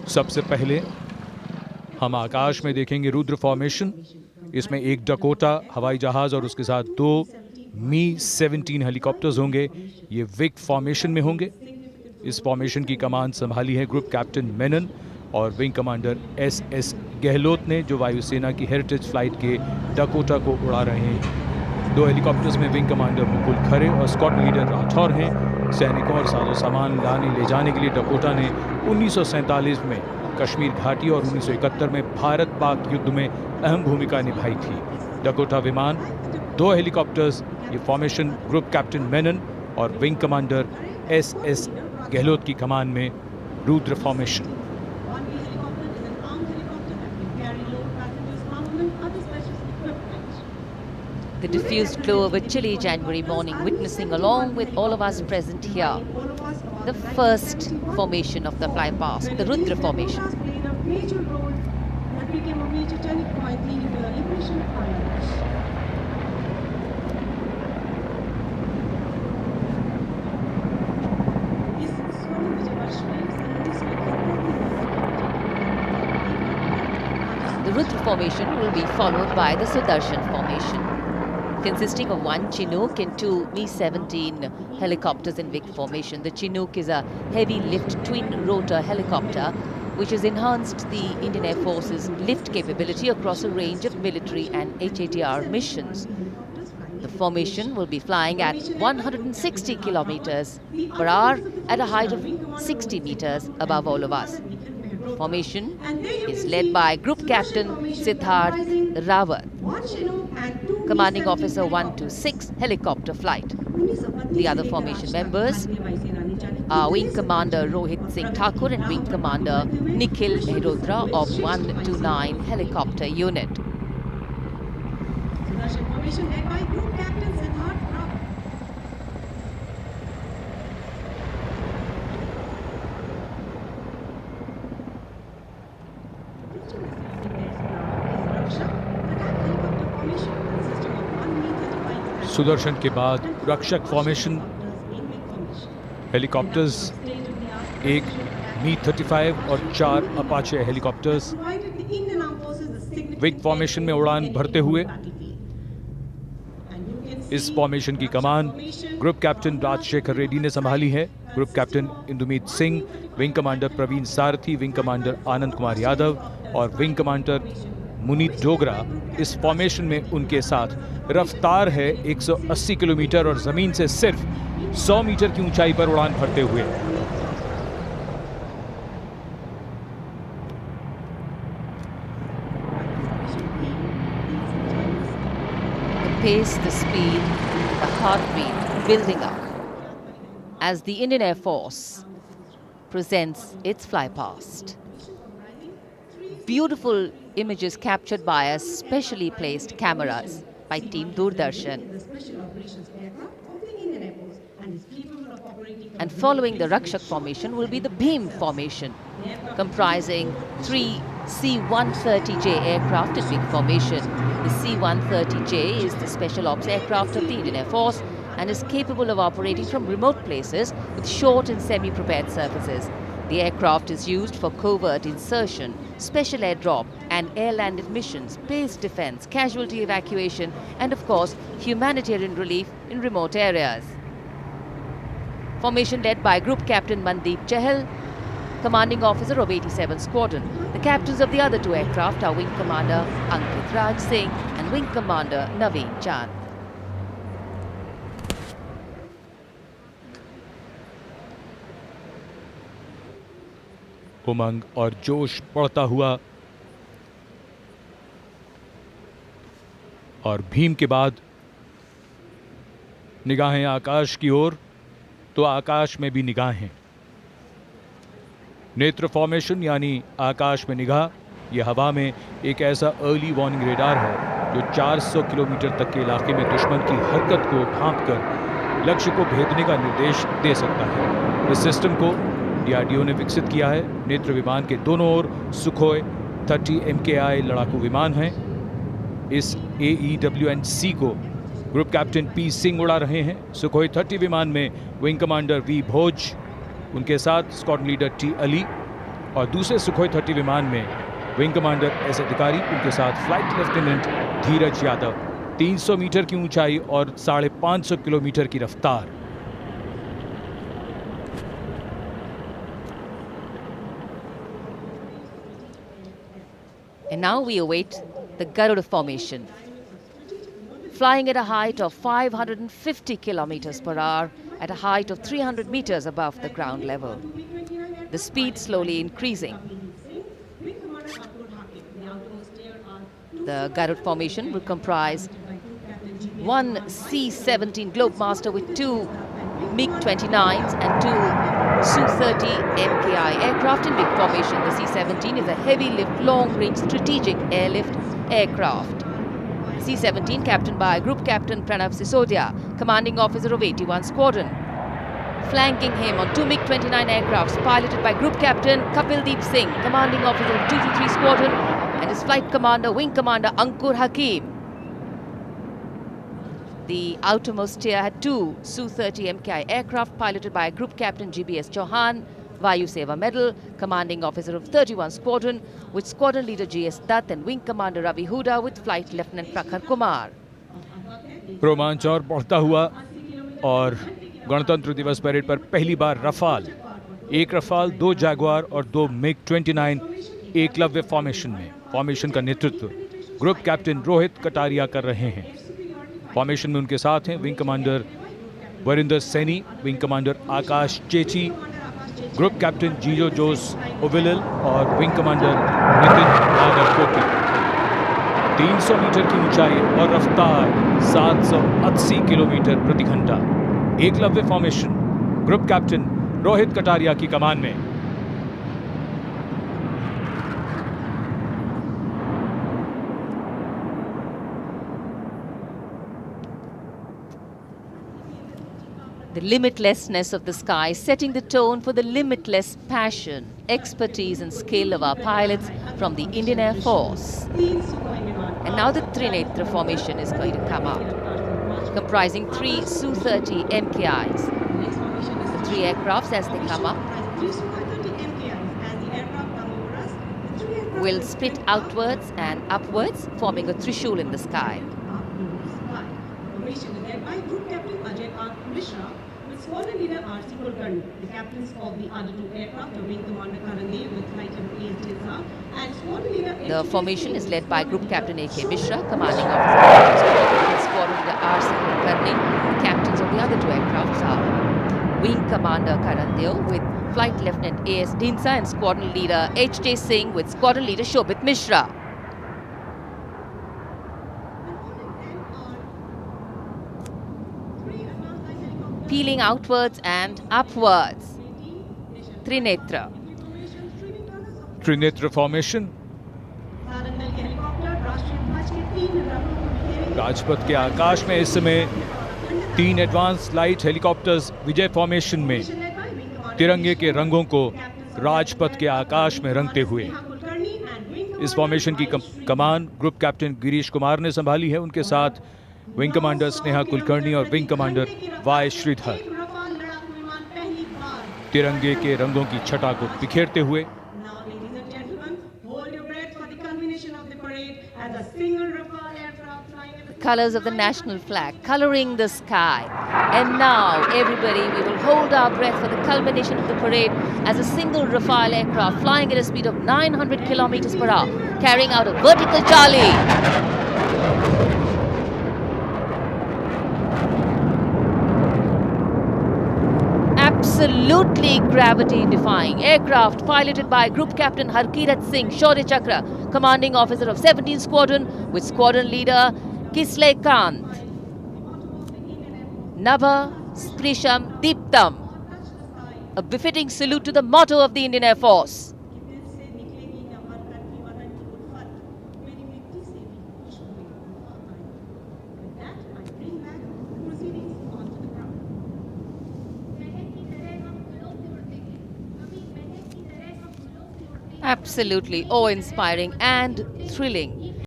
सबसे पहले हम आकाश में देखेंगे रुद्र फॉर्मेशन। इसमें एक डकोटा हवाई जहाज और उसके साथ 2 मी-17 हेलीकॉप्टर्स होंगे। ये विक फॉर्मेशन में होंगे। इस फॉर्मेशन की कमान संभाली है ग्रुप कैप्टन मेनन और विंग कमांडर एस गहलोत ने, जो वायुसेना की हेरिटेज फ्लाइट के डकोटा को उड़ा रहे हैं। 2 हेलीकॉप्टर्स में विंग कमांडर मुकुल खरे और स्क्वाड लीडर राठौर हैं। सैनिकों और साजो सामान लाने ले जाने के लिए डकोटा ने 1947 में कश्मीर घाटी और 1971 में भारत पाक युद्ध में अहम भूमिका निभाई थी। डकोटा विमान, 2 हेलीकॉप्टर्स, ये फॉर्मेशन ग्रुप कैप्टन मेनन और विंग कमांडर एस गहलोत की कमान में Rudra formation. The diffused glow of a chilly January morning, witnessing along with all of us present here the first formation of the flypast, the Rudra formation. Played a major role that became a major turning point leading to the liberation of Bangladesh. The Rudra formation will be followed by the Sudarshan formation, consisting of 1 Chinook and 2 Mi-17 helicopters in Vic formation. The Chinook is a heavy lift twin rotor helicopter which has enhanced the Indian Air Force's lift capability across a range of military and HATR missions. The formation will be flying at 160 kilometers per hour at a height of 60 meters above all of us. Formation is led by Group Captain Siddharth Rawat, Commanding Officer 126 Helicopter Flight. The other formation members are Wing Commander Rohit Singh Thakur and Wing Commander Nikhil Mehrotra of 129 Helicopter Unit. Formation led by Group Captain Siddharth Rawat. Sudarshan के बाद रक्षक formation helicopters, 1 मी-35 और 4 Apache helicopters Wick formation में उड़ान भरते हुए। इस formation की कमान ग्रुप कैप्टन राजशेखर रेड्डी ने संभाली है। Group captain Indumeet Singh, wing commander Praveen Sarathi, wing commander Anand Kumar Yadav और विंग कमांडर मुनीत डोगरा इस फॉर्मेशन में उनके साथ। रफ्तार है 180 किलोमीटर और जमीन से सिर्फ 100 मीटर की ऊंचाई पर उड़ान भरते हुए। The pace, the speed, the heartbeat building up as the Indian Air Force presents its flypast. Beautiful images captured by a specially placed cameras by Team Doordarshan. And following the Rakshak formation will be the Bhim formation, comprising 3 C-130J aircraft in big formation. The C-130J is the special ops aircraft of the Indian Air Force and is capable of operating from remote places with short and semi-prepared surfaces. The aircraft is used for covert insertion, special airdrop and air-landed missions, base defense, casualty evacuation and of course humanitarian relief in remote areas. Formation led by Group Captain Mandeep Chahal, Commanding Officer of 87 Squadron. The captains of the other 2 aircraft are Wing Commander Ankit Raj Singh and Wing Commander Naveen Chand. उमंग और जोश बढ़ता हुआ और भीम के बाद निगाहें आकाश की ओर, तो आकाश में भी निगाहें। नेत्र फॉर्मेशन यानी आकाश में निगाह, यह हवा में एक ऐसा अर्ली वार्निंग रेडार है जो 400 किलोमीटर तक के इलाके में दुश्मन की हरकत को भांपकर लक्ष्य को भेदने का निर्देश दे सकता है। इस सिस्टम को डीआरडीओ ने विकसित किया है। नेत्र विमान के दोनों ओर सुखोई 30 MKI लड़ाकू विमान हैं। इस AEWN-C को ग्रुप कैप्टन पी सिंह उड़ा रहे हैं। सुखोई 30 विमान में विंग कमांडर वी भोज, उनके साथ स्क्वाड लीडर टी अली, और दूसरे सुखोई 30 विमान में विंग कमांडर एस अधिकारी, उनके साथ फ्लाइट लेफ्टिनेंट धीरज यादव। 300 मीटर की ऊंचाई और 550 किलोमीटर की रफ्तार। And now we await the Garuda formation. Flying at a height of 550 kilometers per hour, at a height of 300 meters above the ground level. The speed slowly increasing. The Garud formation will comprise one C-17 Globemaster with two MiG-29s and two Su-30 MKI aircraft in big formation. The C-17 is a heavy-lift, long-range strategic airlift aircraft. C-17 captained by Group Captain Pranav Sisodia, commanding officer of 81 Squadron. Flanking him on two MiG-29 aircrafts piloted by Group Captain Kapildeep Singh, commanding officer of 223 Squadron, and his flight commander, Wing Commander Ankur Hakim. The outermost tier had two Su-30 MKI aircraft piloted by Group Captain GBS Chauhan, Vayu Seva Medal, commanding officer of 31 Squadron, with Squadron leader GS Dutt and Wing Commander Ravi Huda with Flight Lieutenant Prakhar Kumar. रोमांच और बढ़ता हुआ और गणतंत्र दिवस parade पर पहली बार Rafale, एक रफाल, दो जैगुआर और दो मिग-29 एकलव्य फॉर्मेशन में। फॉर्मेशन का नेतृत्व ग्रुप कैप्टन रोहित कटारिया कर रहे हैं। फॉर्मेशन में उनके साथ हैं wing commander Varinder Saini, wing commander Akash Chechi, group captain Jijo Jose Ovilal और wing commander Nitin Nagarkoti. 300 metre की ऊंचाई और रफ्तार 780 किलोमीटर प्रति घंटा। Eklavya formation group captain Rohit Kataria की कमान में। The limitlessness of the sky setting the tone for the limitless passion, expertise and skill of our pilots from the Indian Air Force. And now the Trinetra formation is going to come out, comprising three Su-30 MKIs. The three aircrafts as they come up will split outwards and upwards, forming a Trishul in the sky. Squadron leader R.C. Kulkarni, the captains of the other two aircraft, Wing Commander Karan Dev with flight level AS and Squadron leader... The formation is led by Group Captain A.K. Mishra, commanding officer of Squadron leader R.C. Kulkarni. The captains of the other two aircrafts are Wing Commander Karan Dev with Flight Lieutenant A.S. Dinsa and Squadron leader H.J. Singh with Squadron leader Shobit Mishra. Peeling outwards and upwards. Trinetra. Trinetra formation Rajpath के आकाश में इस समय 3 advance light helicopters विजय formation में तिरंगे के रंगों को राजपथ के आकाश में रंगते हुए। इस फॉर्मेशन की कमान ग्रुप कैप्टन गिरीश कुमार ने संभाली है, उनके साथ विंग कमांडर स्नेहा कुलकर्णी और विंग कमांडर वाई श्रीधर। तिरंगे के रंगों की छटा को बिखेरते हुए colors of the national flag coloring the sky. And now everybody, we will hold our breath for the culmination of the parade as a single Rafale aircraft flying at a speed of 900 kilometers per hour, carrying out a vertical Charlie. Absolutely gravity-defying aircraft piloted by Group Captain Harkirat Singh Shaurya Chakra, commanding officer of 17 Squadron with Squadron leader Kisle Kant. Nava Sprisham Deeptam, a befitting salute to the motto of the Indian Air Force. Absolutely awe-inspiring and thrilling.